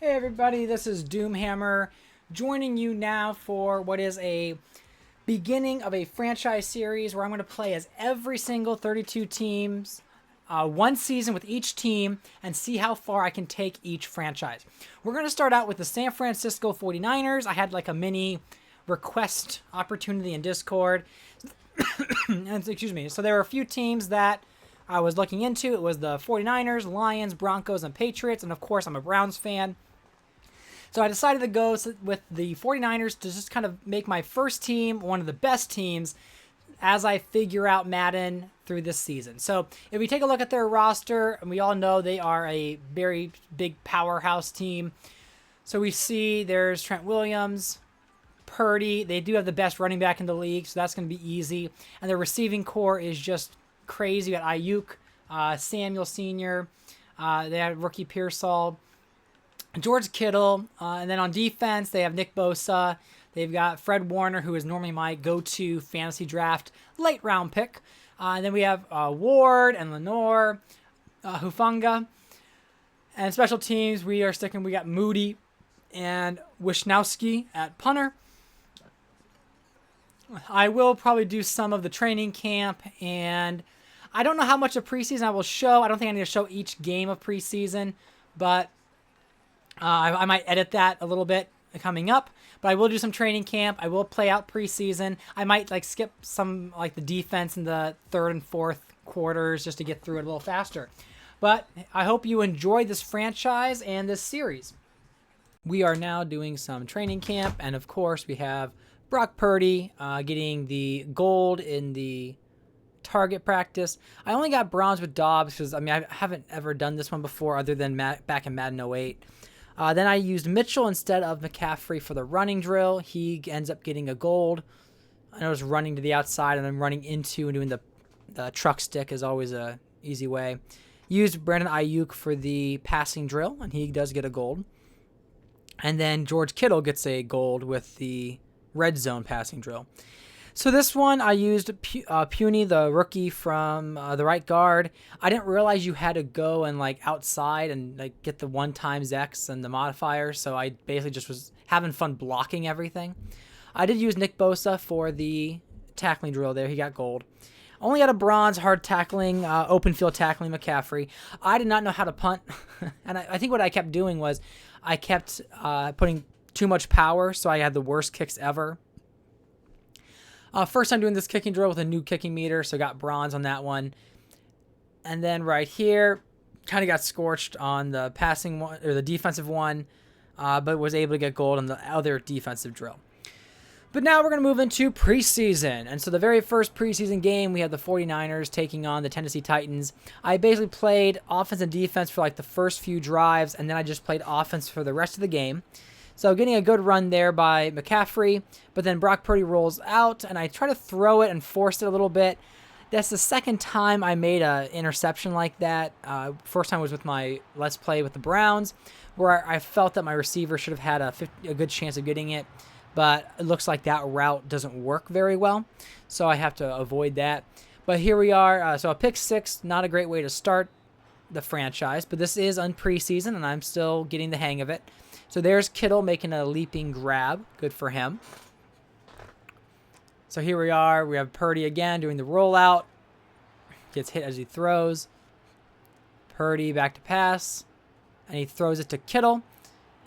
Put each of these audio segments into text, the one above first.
Hey everybody, this is Doomhammer joining you now for what is a beginning of a franchise series where I'm going to play as every single 32 teams, one season with each team, and see how far I can take each franchise. We're going to start out with the San Francisco 49ers. I had like a mini request opportunity in Discord. Excuse me. So there were a few teams that I was looking into. It was the 49ers, Lions, Broncos, and Patriots. And of course, I'm a Browns fan. So I decided to go with the 49ers to just kind of make my first team one of the best teams as I figure out Madden through this season. So if we take a look at their roster, and we all know they are a very big powerhouse team. So we see there's Trent Williams, Purdy. They do have the best running back in the league, so that's going to be easy. And their receiving core is just crazy. You got Ayuk, Samuel Sr., they have rookie Pearsall, George Kittle, and then on defense, they have Nick Bosa. They've got Fred Warner, who is normally my go-to fantasy draft late round pick. And then we have Ward and Lenore, Hufanga. And special teams, we got Moody and Wisnowski at punter. I will probably do some of the training camp, and I don't know how much of preseason I will show. I don't think I need to show each game of preseason, but I might edit that a little bit coming up, but I will do some training camp. I will play out preseason. I might skip some the defense in the third and fourth quarters just to get through it a little faster. But I hope you enjoyed this franchise and this series. We are now doing some training camp, and of course we have Brock Purdy getting the gold in the target practice. I only got bronze with Dobbs because I haven't ever done this one before other than back in Madden 08. Then I used Mitchell instead of McCaffrey for the running drill. He ends up getting a gold. I was running to the outside and then running into and doing the truck stick is always a easy way. Used Brandon Ayuk for the passing drill, and he does get a gold. And then George Kittle gets a gold with the red zone passing drill. So this one, I used Puny, the rookie from the right guard. I didn't realize you had to go and outside and get the 1x and the modifier. So I basically just was having fun blocking everything. I did use Nick Bosa for the tackling drill there. He got gold. Only had a bronze hard tackling, open field tackling McCaffrey. I did not know how to punt. And I think what I kept doing was I kept putting too much power. So I had the worst kicks ever. First time doing this kicking drill with a new kicking meter, so got bronze on that one. And then right here, kind of got scorched on the passing one or the defensive one, but was able to get gold on the other defensive drill. But now we're going to move into preseason. And so the very first preseason game, we had the 49ers taking on the Tennessee Titans. I basically played offense and defense for the first few drives, and then I just played offense for the rest of the game. So getting a good run there by McCaffrey, but then Brock Purdy rolls out, and I try to throw it and force it a little bit. That's the second time I made an interception like that. First time was with my Let's Play with the Browns, where I felt that my receiver should have had a good chance of getting it, but it looks like that route doesn't work very well, so I have to avoid that. But here we are. So a pick six, not a great way to start the franchise, but this is on preseason, and I'm still getting the hang of it. So there's Kittle making a leaping grab. Good for him. So here we are. We have Purdy again doing the rollout. Gets hit as he throws. Purdy back to pass. And he throws it to Kittle.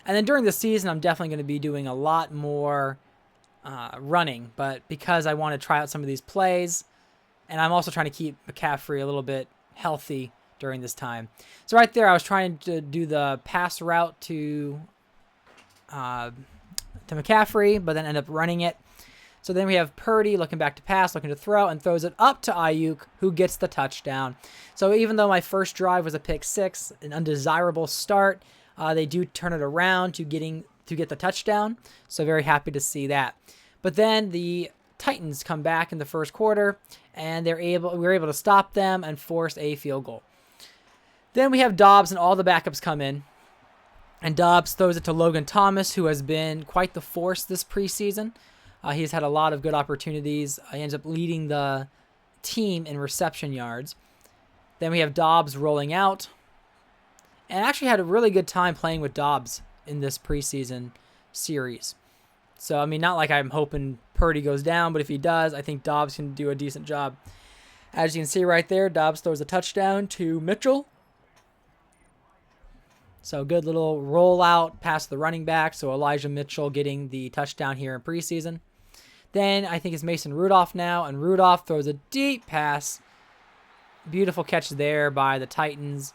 And then during the season, I'm definitely going to be doing a lot more running. But because I want to try out some of these plays, and I'm also trying to keep McCaffrey a little bit healthy during this time. So right there, I was trying to do the pass route to McCaffrey, but then end up running it. So then we have Purdy looking back to pass, looking to throw, and throws it up to Ayuk, who gets the touchdown. So even though my first drive was a pick six, an undesirable start, they do turn it around to get the touchdown. So very happy to see that. But then the Titans come back in the first quarter, and we were able to stop them and force a field goal. Then we have Dobbs, and all the backups come in. And Dobbs throws it to Logan Thomas, who has been quite the force this preseason. He's had a lot of good opportunities. He ends up leading the team in reception yards. Then we have Dobbs rolling out. And actually had a really good time playing with Dobbs in this preseason series. So, I mean, not like I'm hoping Purdy goes down, but if he does, I think Dobbs can do a decent job. As you can see right there, Dobbs throws a touchdown to Mitchell. So good little rollout past the running back. So Elijah Mitchell getting the touchdown here in preseason. Then I think it's Mason Rudolph now, and Rudolph throws a deep pass. Beautiful catch there by the Titans.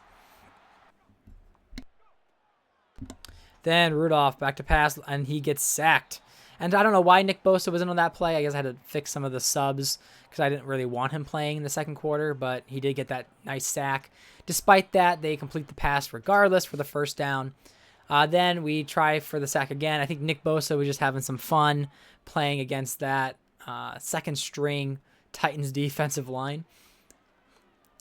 Then Rudolph back to pass, and he gets sacked. And I don't know why Nick Bosa wasn't on that play. I guess I had to fix some of the subs because I didn't really want him playing in the second quarter, but he did get that nice sack. Despite that, they complete the pass regardless for the first down. Then we try for the sack again. I think Nick Bosa was just having some fun playing against that second string Titans defensive line.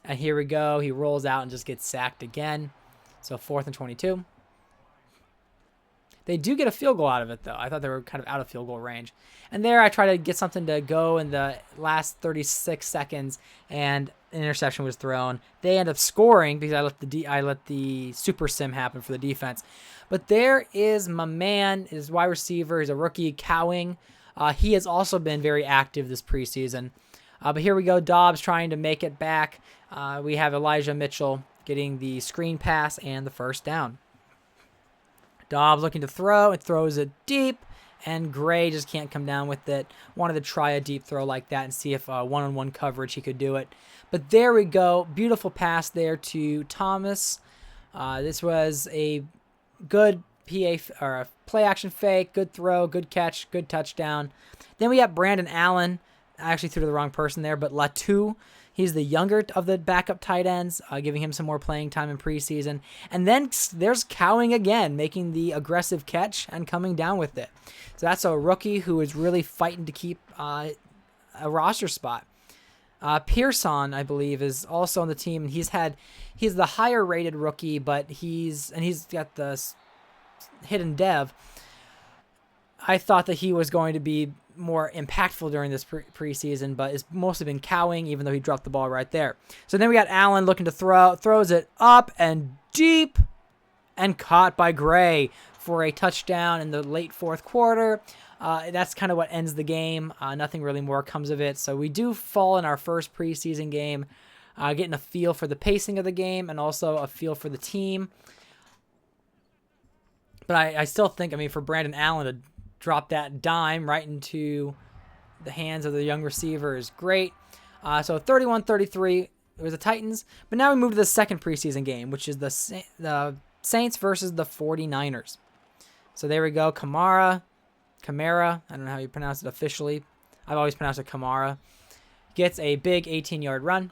And here we go. He rolls out and just gets sacked again. So 4th and 22. They do get a field goal out of it, though. I thought they were kind of out of field goal range. And there I try to get something to go in the last 36 seconds, and an interception was thrown. They end up scoring because I let the super sim happen for the defense. But there is my man, his wide receiver. He's a rookie, Cowing. He has also been very active this preseason. But here we go, Dobbs trying to make it back. We have Elijah Mitchell getting the screen pass and the first down. Dobbs looking to throw. It throws it deep, and Gray just can't come down with it. Wanted to try a deep throw like that and see if one-on-one coverage he could do it. But there we go. Beautiful pass there to Thomas. This was a good or a play action fake, good throw, good catch, good touchdown. Then we have Brandon Allen. I actually threw to the wrong person there, but Latu. He's the younger of the backup tight ends, giving him some more playing time in preseason. And then there's Cowing again, making the aggressive catch and coming down with it. So that's a rookie who is really fighting to keep a roster spot. Pearson, I believe, is also on the team. He's the higher rated rookie, but he's got the hidden dev. I thought that he was going to be more impactful during this preseason, but it's mostly been Cowing, even though he dropped the ball right there. So then we got Allen looking to throws it up and deep, and caught by Gray for a touchdown in the late fourth quarter. That's kind of what ends the game. Nothing really more comes of it. So we do fall in our first preseason game, getting a feel for the pacing of the game and also a feel for the team. But I still think, I mean, for Brandon Allen to drop that dime right into the hands of the young receiver is great. So 31-33, it was the Titans. But now we move to the second preseason game, which is the Saints versus the 49ers. So there we go. Kamara, I don't know how you pronounce it officially. I've always pronounced it Kamara. Gets a big 18-yard run.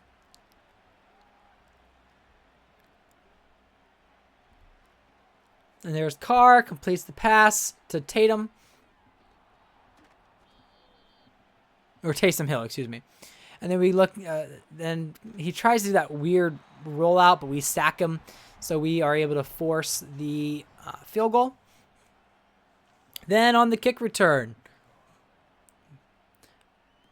And there's Carr, completes the pass to Tatum. Or Taysom Hill, excuse me. And then we look, then he tries to do that weird rollout, but we sack him. So we are able to force the field goal. Then on the kick return.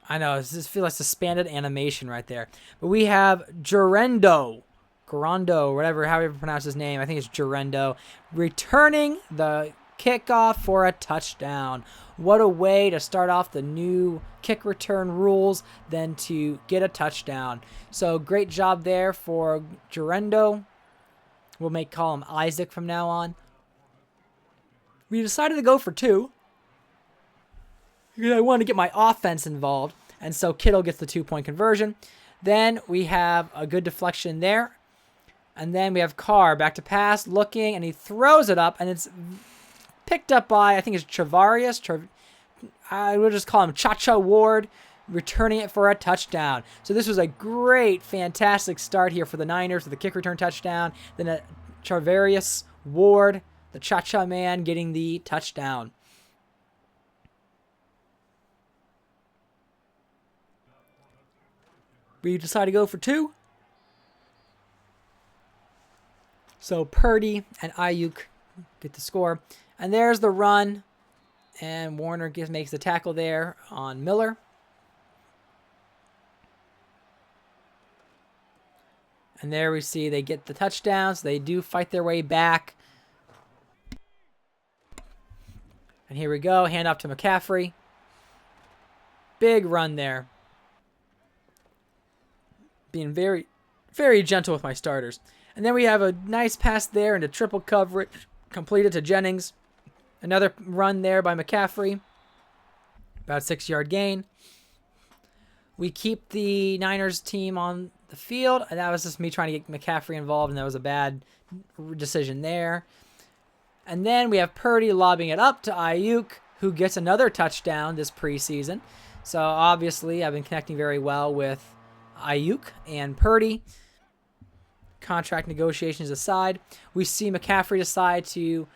I know, this feels like suspended animation right there. But we have Gerendo, whatever, however you pronounce his name. I think it's Gerendo. Returning the kickoff for a touchdown. What a way to start off the new kick return rules than to get a touchdown. So great job there for Gerendo. We'll call him Isaac from now on. We decided to go for 2. Because I wanted to get my offense involved. And so Kittle gets the 2-point conversion. Then we have a good deflection there. And then we have Carr back to pass, looking, and he throws it up, and it's picked up by, I think it's Travarius. I would just call him Cha-Cha Ward, returning it for a touchdown. So this was a great, fantastic start here for the Niners with the kick return touchdown. Then Travarius Ward, the Cha-Cha man, getting the touchdown. We decide to go for 2. So Purdy and Ayuk get the score. And there's the run. And Warner makes the tackle there on Miller. And there we see they get the touchdown. So they do fight their way back. And here we go. Hand off to McCaffrey. Big run there. Being very, very gentle with my starters. And then we have a nice pass there into triple coverage. Completed to Jennings. Another run there by McCaffrey. About a 6-yard gain. We keep the Niners team on the field. And that was just me trying to get McCaffrey involved. And that was a bad decision there. And then we have Purdy lobbing it up to Ayuk, who gets another touchdown this preseason. So obviously I've been connecting very well with Ayuk and Purdy. Contract negotiations aside, we see McCaffrey decide to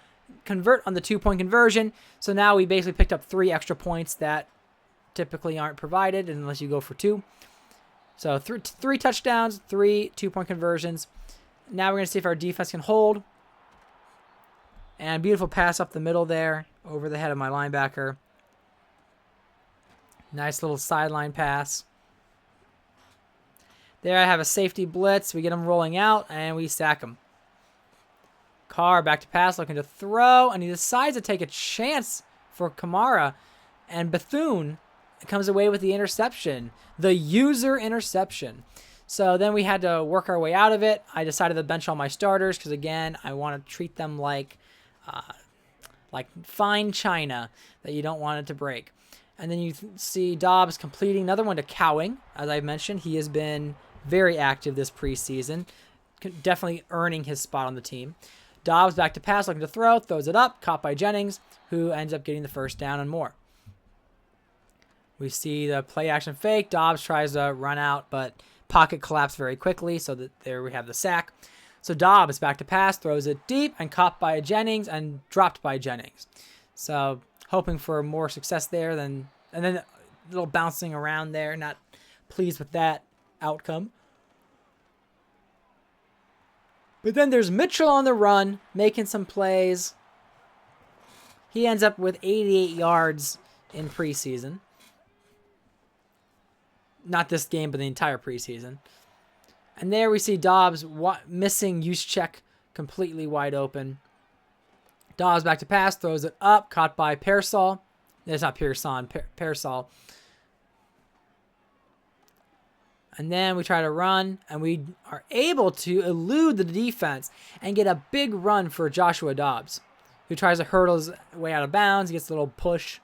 convert on the 2-point conversion. So now we basically picked up 3 extra points that typically aren't provided unless you go for 2. So 3 touchdowns, 3 2-point conversions. Now we're going to see if our defense can hold. And beautiful pass up the middle there over the head of my linebacker. Nice little sideline pass. There I have a safety blitz. We get him rolling out, and we sack him. Carr back to pass, looking to throw, and he decides to take a chance for Kamara. And Bethune comes away with the interception. The user interception. So then we had to work our way out of it. I decided to bench all my starters because, again, I want to treat them like fine china that you don't want it to break. And then you see Dobbs completing another one to Cowing. As I mentioned, he has been very active this preseason, definitely earning his spot on the team. Dobbs back to pass, looking to throw, throws it up, caught by Jennings, who ends up getting the first down and more. We see the play action fake. Dobbs tries to run out, but pocket collapsed very quickly, so that there we have the sack. So Dobbs back to pass, throws it deep, and caught by Jennings and dropped by Jennings. So hoping for more success there, and then a little bouncing around there. Not pleased with that outcome. But then there's Mitchell on the run, making some plays. He ends up with 88 yards in preseason. Not this game, but the entire preseason. And there we see Dobbs missing Juszczyk completely wide open. Dobbs back to pass, throws it up, caught by Pearsall. It's not Pearson, Pearsall. And then we try to run, and we are able to elude the defense and get a big run for Joshua Dobbs, who tries to hurdle his way out of bounds. He gets a little push.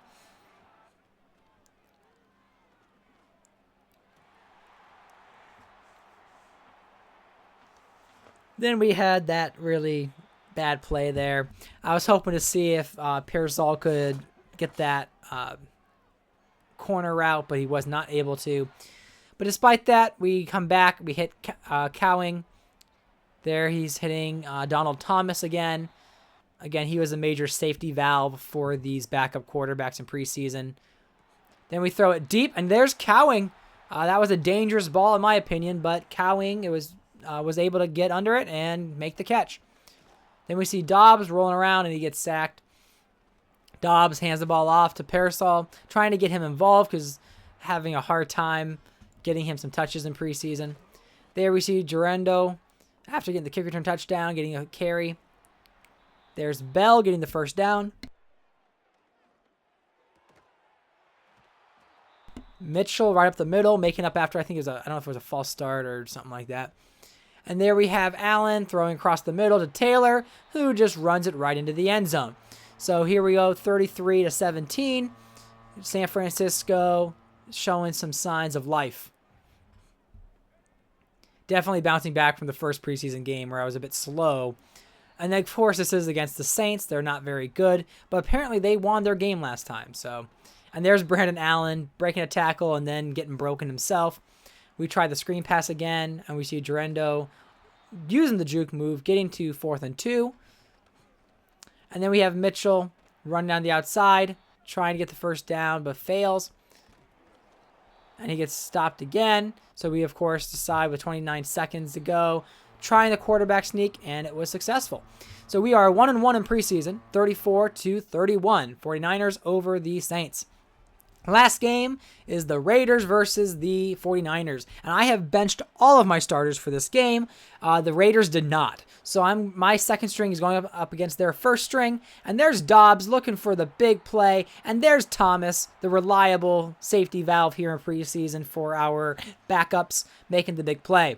Then we had that really bad play there. I was hoping to see if Pearsall could get that corner route, but he was not able to. But despite that, we come back. We hit Cowing. There he's hitting Donald Thomas again. Again, he was a major safety valve for these backup quarterbacks in preseason. Then we throw it deep, and there's Cowing. That was a dangerous ball in my opinion, but Cowing was able to get under it and make the catch. Then we see Dobbs rolling around, and he gets sacked. Dobbs hands the ball off to Pearsall, trying to get him involved because having a hard time getting him some touches in preseason. There we see Durando, after getting the kick return touchdown, getting a carry. There's Bell getting the first down. Mitchell right up the middle, making up after, I think it was I don't know if it was a false start or something like that. And there we have Allen throwing across the middle to Taylor, who just runs it right into the end zone. So here we go, 33-17. San Francisco showing some signs of life. Definitely bouncing back from the first preseason game where I was a bit slow. And then, of course, this is against the Saints. They're not very good, but apparently they won their game last time. So, and there's Brandon Allen breaking a tackle and then getting broken himself. We try the screen pass again, and we see Durando using the juke move, getting to 4th and 2. And then we have Mitchell running down the outside, trying to get the first down, but fails. And he gets stopped again. So we, of course, decide with 29 seconds to go, trying the quarterback sneak, and it was successful. So we are 1-1 in preseason, 34-31. 49ers over the Saints. Last game is the Raiders versus the 49ers. And I have benched all of my starters for this game. The Raiders did not. So my second string is going up against their first string. And there's Dobbs looking for the big play. And there's Thomas, the reliable safety valve here in preseason for our backups, making the big play.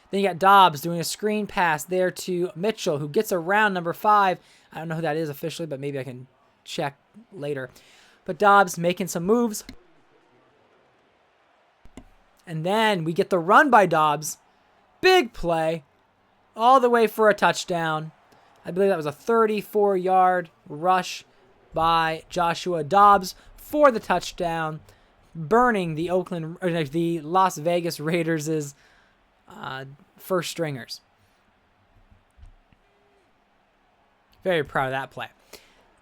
Then you got Dobbs doing a screen pass there to Mitchell, who gets around number 5. I don't know who that is officially, but maybe I can check later. But Dobbs making some moves. And then we get the run by Dobbs. Big play. All the way for a touchdown. I believe that was a 34-yard rush by Joshua Dobbs for the touchdown, burning the Las Vegas Raiders' first stringers. Very proud of that play.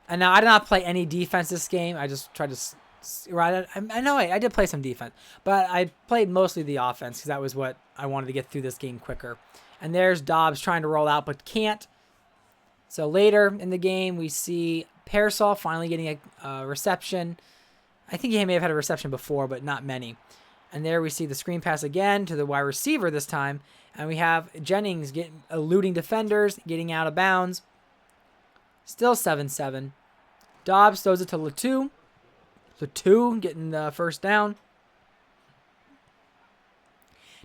And now I did not play any defense this game. I just tried to... I know I did play some defense, but I played mostly the offense because that was what I wanted to get through this game quicker. And there's Dobbs trying to roll out but can't. So later in the game, we see Pearsall finally getting a reception. I think he may have had a reception before, but not many. And there we see the screen pass again to the wide receiver this time. And we have Jennings eluding defenders, getting out of bounds. Still 7-7. Dobbs throws it to Latou. Latou getting the first down.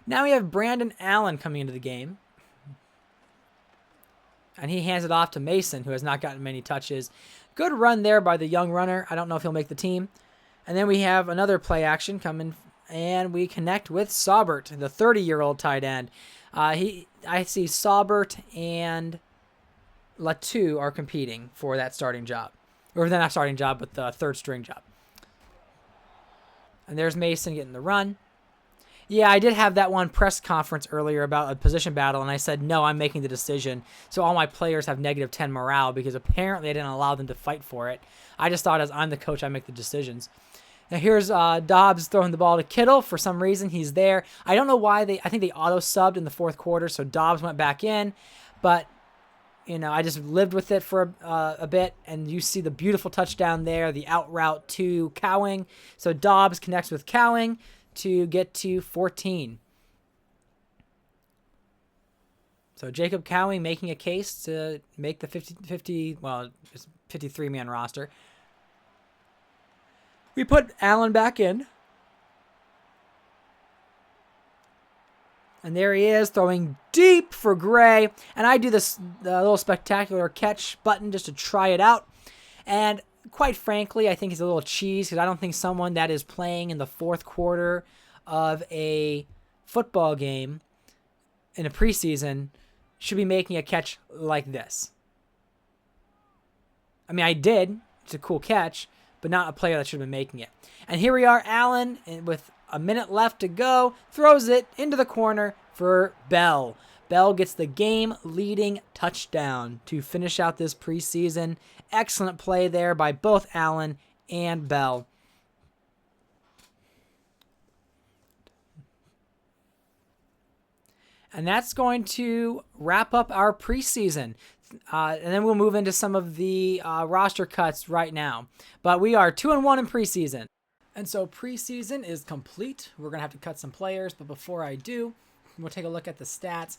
Now we have Brandon Allen coming into the game. And he hands it off to Mason, who has not gotten many touches. Good run there by the young runner. I don't know if he'll make the team. And then we have another play action coming, and we connect with Saubert, the 30-year-old tight end. I see Saubert and Latou are competing for that starting job. Or they're not starting job, but the third string job. And there's Mason getting the run. Yeah, I did have that one press conference earlier about a position battle, and I said, no, I'm making the decision. So all my players have negative 10 morale because apparently I didn't allow them to fight for it. I just thought as I'm the coach, I make the decisions. Now here's Dobbs throwing the ball to Kittle. For some reason, he's there. I don't know why. I think they auto-subbed in the fourth quarter, so Dobbs went back in. But, I just lived with it for a bit, and you see the beautiful touchdown there, the out route to Cowing. So Dobbs connects with Cowing to get to 14. So Jacob Cowing making a case to make the 53-man roster. We put Allen back in. And there he is, throwing deep for Gray. And I do the little spectacular catch button just to try it out. And quite frankly, I think he's a little cheese because I don't think someone that is playing in the fourth quarter of a football game in a preseason should be making a catch like this. I mean, I did. It's a cool catch, but not a player that should have been making it. And here we are, Allen, with a minute left to go, throws it into the corner for Bell. Bell gets the game-leading touchdown to finish out this preseason. Excellent play there by both Allen and Bell. And that's going to wrap up our preseason. And then we'll move into some of the roster cuts right now. But we are 2-1 in preseason. And so preseason is complete. We're going to have to cut some players. But before I do, we'll take a look at the stats.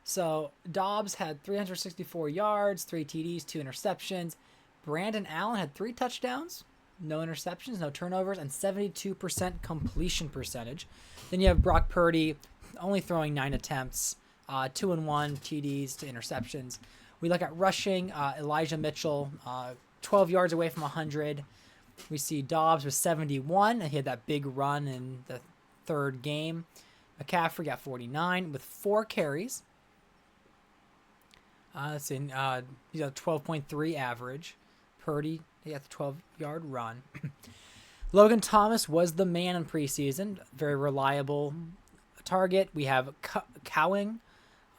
So Dobbs had 364 yards, 3 TDs, 2 interceptions. Brandon Allen had 3 touchdowns, no interceptions, no turnovers, and 72% completion percentage. Then you have Brock Purdy only throwing 9 attempts, 2 and 1 TDs to interceptions. We look at rushing, Elijah Mitchell, 12 yards away from 100. We see Dobbs with 71, and he had that big run in the third game. McCaffrey got 49 with 4 carries. Let's see, he's got a 12.3 average. Purdy, he got the 12-yard run. Logan Thomas was the man in preseason. Very reliable target. We have Cowing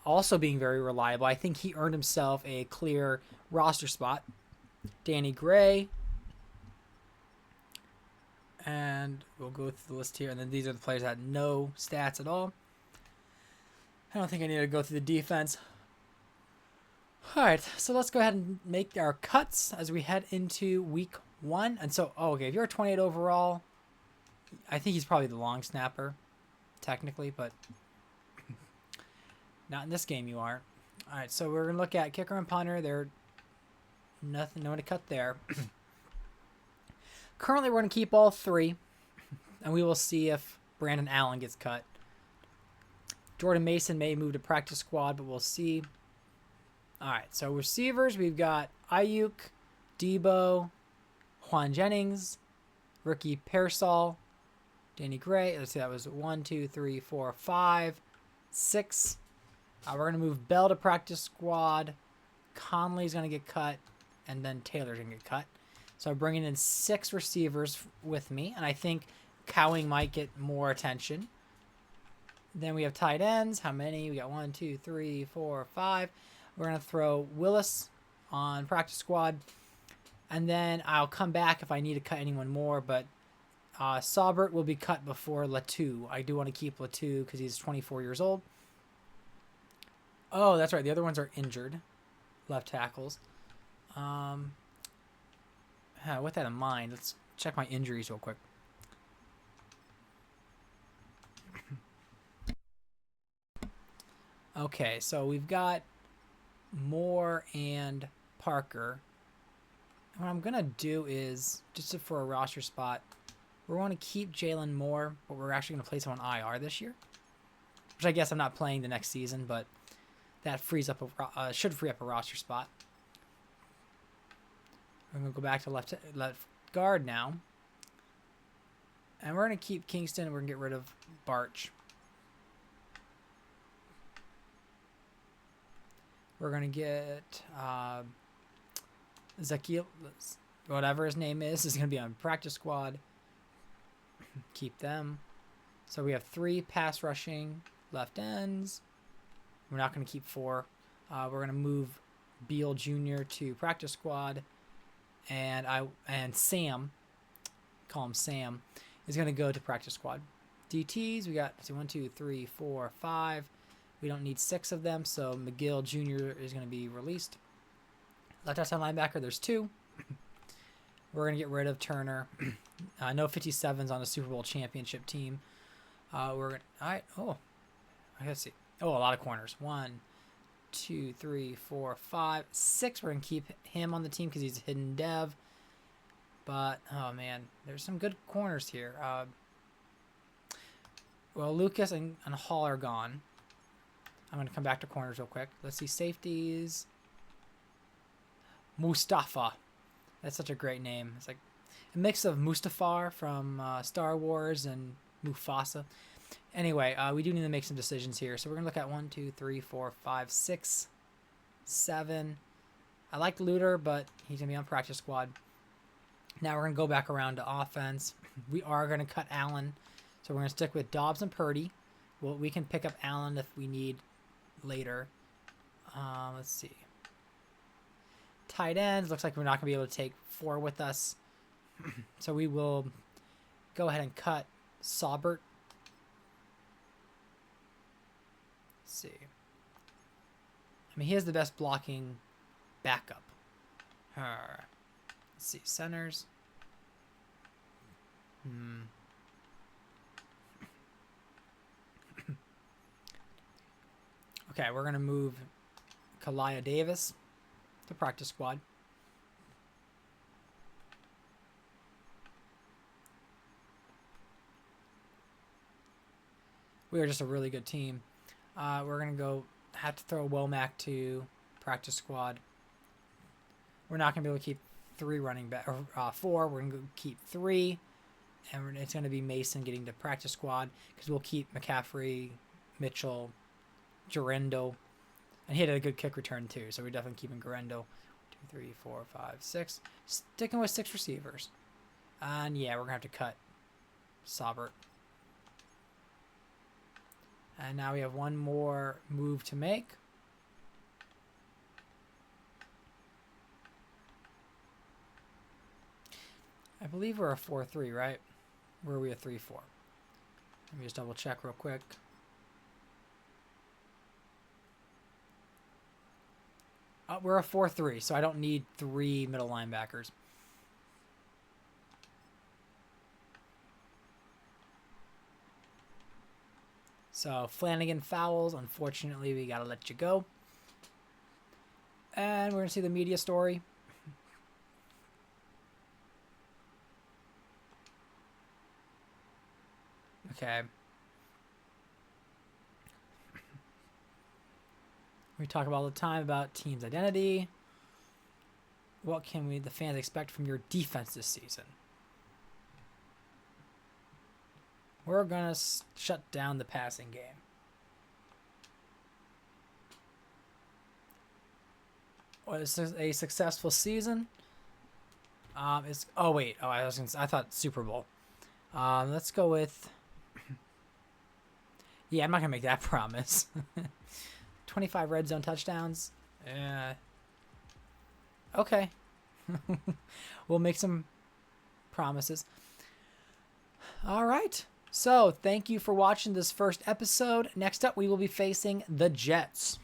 also being very reliable. I think he earned himself a clear roster spot. Danny Gray. And we'll go through the list here. And then these are the players that had no stats at all. I don't think I need to go through the defense. All right, so let's go ahead and make our cuts as we head into week 1. And so, okay, if you're a 28 overall, I think he's probably the long snapper, technically, but not in this game you aren't. All right, so we're going to look at kicker and punter. They're nothing, no one to cut there. Currently, we're going to keep all three, and we will see if Brandon Allen gets cut. Jordan Mason may move to practice squad, but we'll see. All right, so receivers, we've got Ayuk, Debo, Juan Jennings, Ricky Pearsall, Danny Gray. Let's see, that was 1, 2, 3, 4, 5, 6. We're going to move Bell to practice squad. Conley's going to get cut, and then Taylor's going to get cut. So I'm bringing in 6 receivers with me, and I think Cowing might get more attention. Then we have tight ends. How many? We got 1, 2, 3, 4, 5. We're going to throw Willis on practice squad, and then I'll come back if I need to cut anyone more, but Saubert will be cut before Latou. I do want to keep Latou because he's 24 years old. Oh, that's right. The other ones are injured, left tackles. With that in mind, let's check my injuries real quick. Okay, so we've got Moore and Parker. What I'm going to do is, just for a roster spot, we're going to keep Jalen Moore, but we're actually going to place him on IR this year. Which I guess I'm not playing the next season, but that frees up should free up a roster spot. We're going to go back to left guard now. And we're going to keep Kingston, and we're going to get rid of Barch. We're going to get Zakiel, whatever his name is going to be on practice squad. Keep them. So we have 3 pass rushing left ends. We're not going to keep 4. We're going to move Beal Jr. to practice squad. And Sam, call him Sam, is going to go to practice squad. DTs, we got 1, 2, 3, 4, 5. We don't need 6 of them, so McGill Jr. is going to be released. Left outside linebacker, there's 2. We're going to get rid of Turner. No 57s on the Super Bowl championship team. We're going to... All right. Oh, I gotta see. Oh, a lot of corners. 1, 2, 3, 4, 5, 6. We're going to keep him on the team because he's a hidden dev. But, oh, man, there's some good corners here. Well, Lucas and Hall are gone. I'm going to come back to corners real quick. Let's see. Safeties. Mustafa. That's such a great name. It's like a mix of Mustafar from Star Wars and Mufasa. Anyway, we do need to make some decisions here. So we're going to look at 1, 2, 3, 4, 5, 6, 7. I like Luter, but he's going to be on practice squad. Now we're going to go back around to offense. We are going to cut Allen. So we're going to stick with Dobbs and Purdy. Well, we can pick up Allen if we need later. Let's see. Tight ends. Looks like we're not going to be able to take 4 with us. So we will go ahead and cut Saubert. Let's see. I mean, he has the best blocking backup. Let's see. Centers. Okay, we're going to move Kalia Davis to practice squad. We are just a really good team. We're going to have to throw Womack to practice squad. We're not going to be able to keep 3 running back, or 4. We're going to keep 3. And it's going to be Mason getting to practice squad because we'll keep McCaffrey, Mitchell, Garendo. And he had a good kick return too, so we're definitely keeping Garendo. 2, 3, 4, 5, 6. Sticking with 6 receivers. And yeah, we're going to have to cut Saubert. And now we have one more move to make. I believe we're a 4-3, right? Or are we a 3-4? Let me just double check real quick. We're a 4-3, so I don't need 3 middle linebackers. So Flanagan fouls. Unfortunately, we got to let you go. And we're going to see the media story. Okay. We talk about all the time about team's identity. What can the fans expect from your defense this season? We're going to shut down the passing game. What is a successful season? I thought Super Bowl. Let's go with. Yeah, I'm not gonna make that promise. 25 red zone touchdowns. Okay. We'll make some promises. All right. So, thank you for watching this first episode. Next up, we will be facing the Jets.